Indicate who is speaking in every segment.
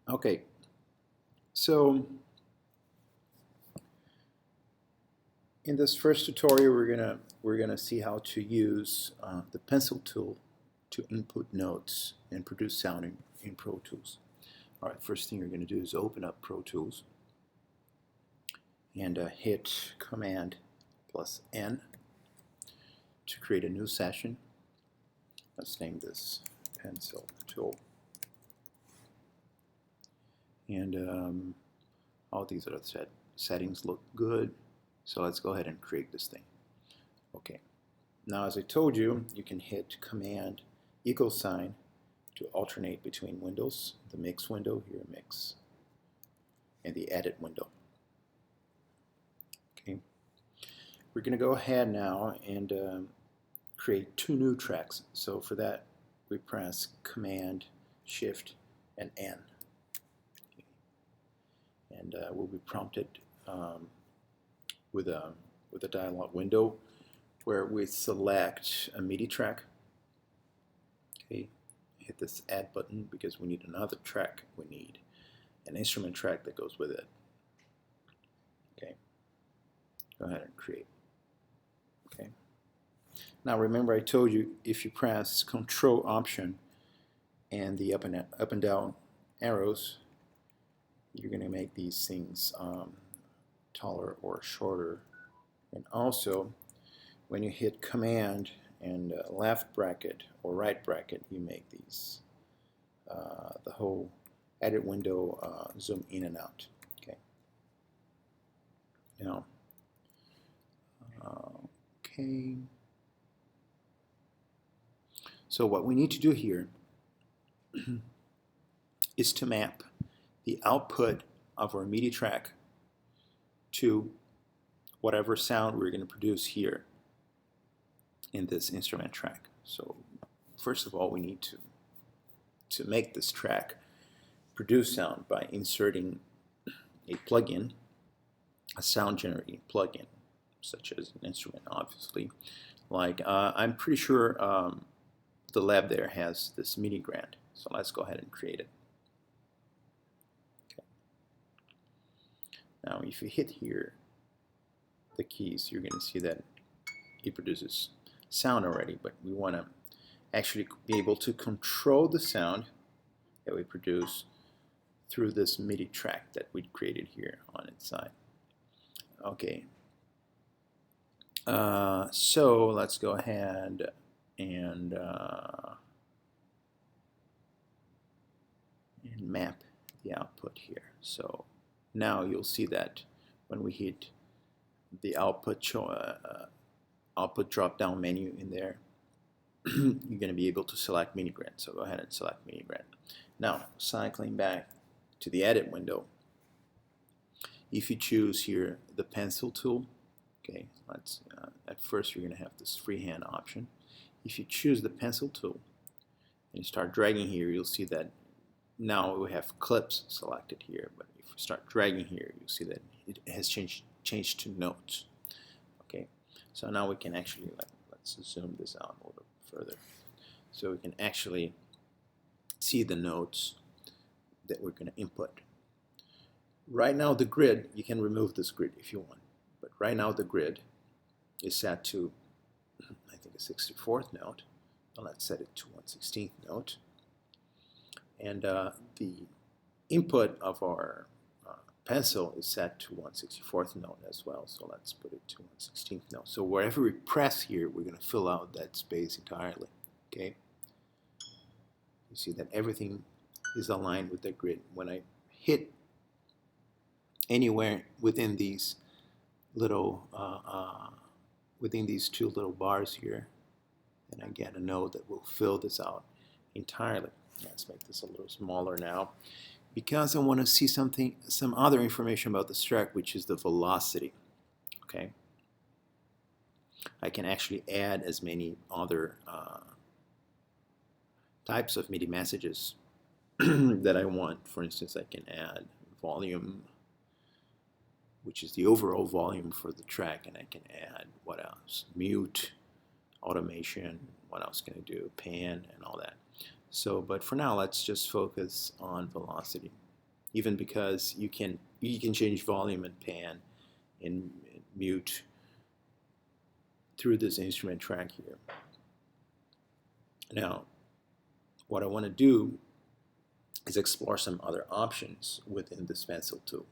Speaker 1: Okay, so in this first tutorial, we're gonna see how to use the pencil tool to input notes and produce sound in Pro Tools. All right, first thing you're gonna do is open up Pro Tools and hit Command plus N to create a new session. Let's name this pencil tool. And all these other settings look good. So let's go ahead and create this thing. Okay. Now, as I told you, you can hit Command =, to alternate between windows. The Mix window, here Mix, and the Edit window. Okay. We're going to go ahead now and create two new tracks. So for that, we press Command, Shift, and N. Okay. And we'll be prompted with a dialog window where we select a MIDI track. Okay, hit this Add button because we need another track. We need an instrument track that goes with it. Okay, go ahead and create. Okay. Now remember, I told you if you press Control Option and the up and down arrows, you're going to make these things taller or shorter. And also, when you hit Command and left bracket or right bracket, you make these the whole edit window zoom in and out. Okay. Now, okay. So what we need to do here is to map the output of our MIDI track to whatever sound we're going to produce here in this instrument track. So first of all, we need to make this track produce sound by inserting a plugin, a sound generating plugin, such as an instrument, obviously. Like I'm pretty sure the lab there has this MIDI grant, so let's go ahead and create it. Okay. Now if you hit here the keys, you're going to see that it produces sound already, but we want to actually be able to control the sound that we produce through this MIDI track that we created here on its side. Okay, so let's go ahead and map the output here. So now you'll see that when we hit the output drop down menu in there, you're going to be able to select MIDI grant. So go ahead and select MIDI grant. Now, cycling back to the edit window, if you choose here the pencil tool, okay, let's at first you're going to have this freehand option. If you choose the pencil tool and you start dragging here, you'll see that now we have clips selected here, but if we start dragging here, you'll see that it has changed to notes. Okay, so now we can actually, let's zoom this out a little further, so we can actually see the notes that we're going to input. Right now the grid, you can remove this grid if you want, but right now the grid is set to, I think, a 64th note. Well, let's set it to 1/16th note. And the input of our pencil is set to 1/64th note as well, so let's put it to 1/16th note. So wherever we press here, we're going to fill out that space entirely. Okay, you see that everything is aligned with the grid. When I hit anywhere within these little within these two little bars here, and I get a note that will fill this out entirely. Let's make this a little smaller now, because I want to see some other information about this track, which is the velocity. Okay, I can actually add as many other types of MIDI messages that I want. For instance, I can add volume, which is the overall volume for the track, and I can add what else? Mute, automation, what else can I do? Pan and all that. So, but for now, let's just focus on velocity. even because you can change volume and pan and mute through this instrument track here. Now, what I want to do is explore some other options within this pencil tool.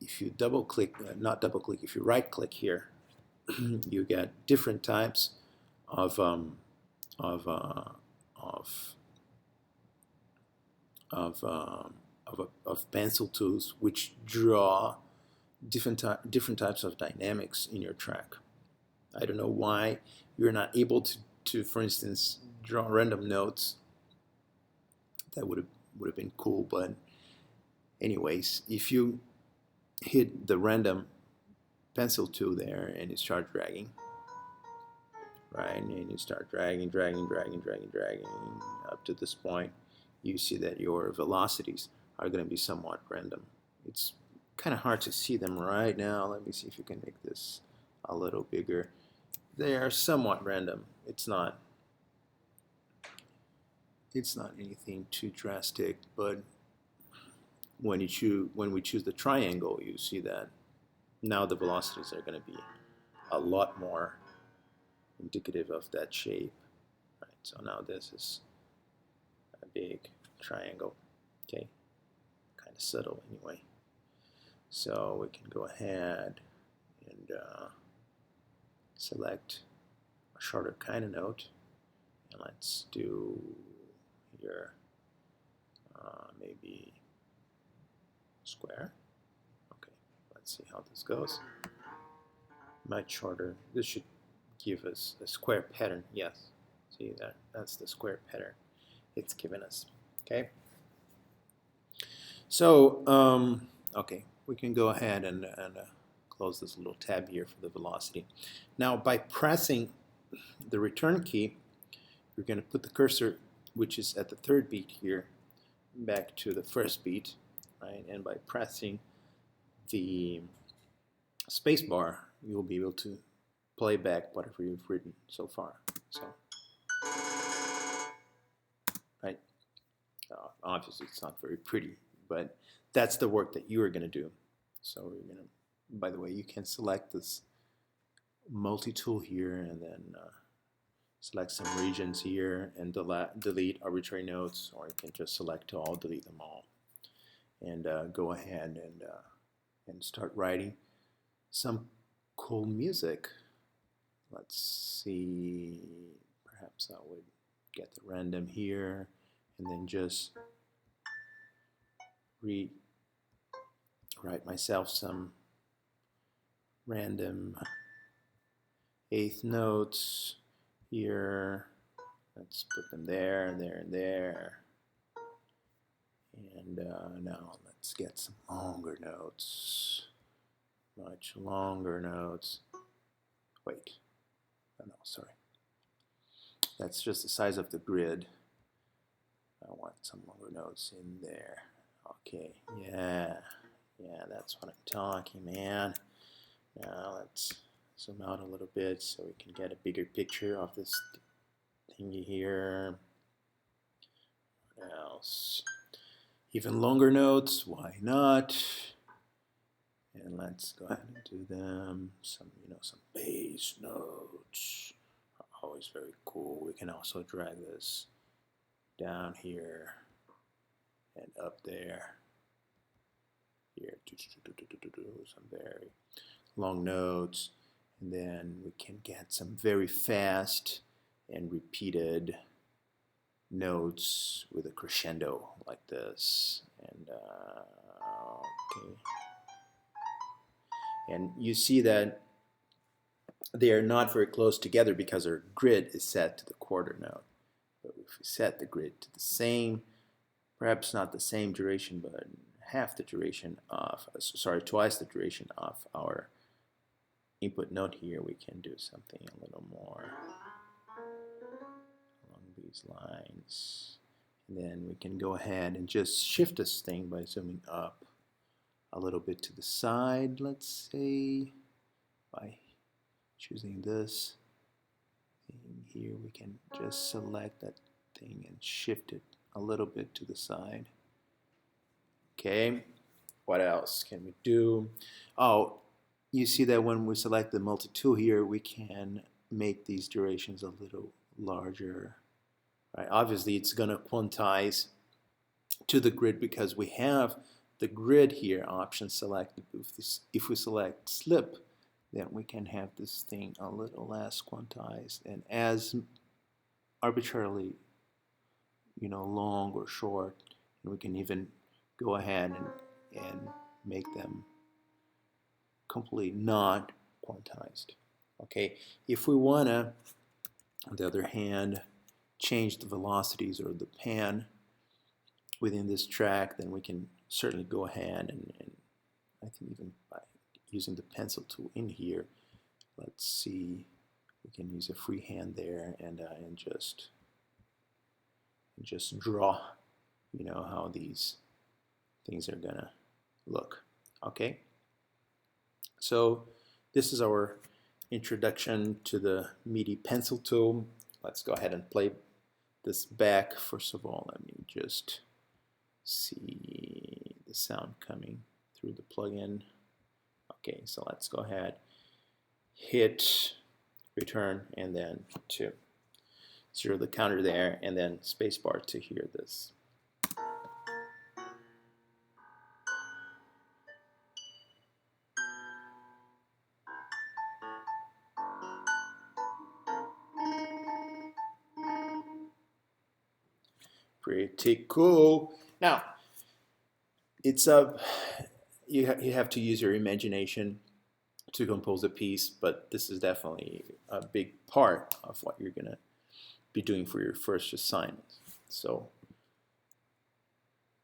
Speaker 1: If you double click, not double click, if you right click here, you get different types of pencil tools which draw different types of dynamics in your track. I don't know why you're not able to for instance, draw random notes. That would have been cool, but anyways, if you hit the random pencil tool there and you start dragging, right, and you start dragging up to this point, you see that your velocities are going to be somewhat random. It's kind of hard to see them right now. Let me see if you can make this a little bigger. They are somewhat random. It's not anything too drastic, but when we choose the triangle, you see that now the velocities are going to be a lot more indicative of that shape. Right, so now this is a big triangle, okay, kind of subtle anyway. So we can go ahead and select a shorter kind of note, and let's do here maybe square. Okay, let's see how this goes. Much shorter. This should give us a square pattern. Yes, see that? That's the square pattern it's given us. Okay. So okay, we can go ahead and close this little tab here for the velocity. Now, by pressing the return key, you're going to put the cursor, which is at the third beat here, back to the first beat, right? And by pressing the space bar, you'll be able to play back whatever you've written so far. So, right? Obviously, it's not very pretty, but that's the work that you are going to do. So we're going to, by the way, you can select this multi-tool here and then select some regions here and delete arbitrary notes, or you can just select all, delete them all, and go ahead and start writing some cool music. Let's see, perhaps I would get the random here and then just write myself some random eighth notes here. Let's put them there, there, and there. And now let's get some longer notes, much longer notes. Wait, no, sorry. That's just the size of the grid. I want some longer notes in there. Okay, yeah, that's what I'm talking, man. Now let's zoom out a little bit so we can get a bigger picture of this thingy here. What else? Even longer notes, why not? And let's go ahead and do them. Some bass notes are always very cool. We can also drag this down here and up there. Here, some very long notes, and then we can get some very fast and repeated notes with a crescendo like this. And okay, and you see that they are not very close together because our grid is set to the quarter note. But if we set the grid to the same, perhaps not the same duration, but half the duration of, sorry, twice the duration of our input note here, we can do something a little more along these lines. And then we can go ahead and just shift this thing by zooming up a little bit to the side, let's say, by choosing this thing here. We can just select that thing and shift it a little bit to the side. Okay, what else can we do? Oh, you see that when we select the multi-tool here, we can make these durations a little larger. Right? Obviously, it's going to quantize to the grid because we have the grid here option selected. If we select slip, then we can have this thing a little less quantized and as arbitrarily, long or short, and we can even go ahead and make them completely not quantized. Okay, if we want to, on the other hand, change the velocities or the pan within this track, then we can certainly go ahead and I think even by using the pencil tool in here, let's see, we can use a free hand there and just draw, how these things are gonna look. Okay, so this is our introduction to the MIDI pencil tool. Let's go ahead and play this back. First of all, let me just see the sound coming through the plugin. Okay, so let's go ahead, hit return, and then to zero the counter there, and then spacebar to hear this. Pretty cool. Now, it's you have to use your imagination to compose a piece, but this is definitely a big part of what you're gonna be doing for your first assignment. So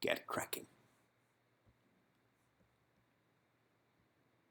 Speaker 1: get cracking.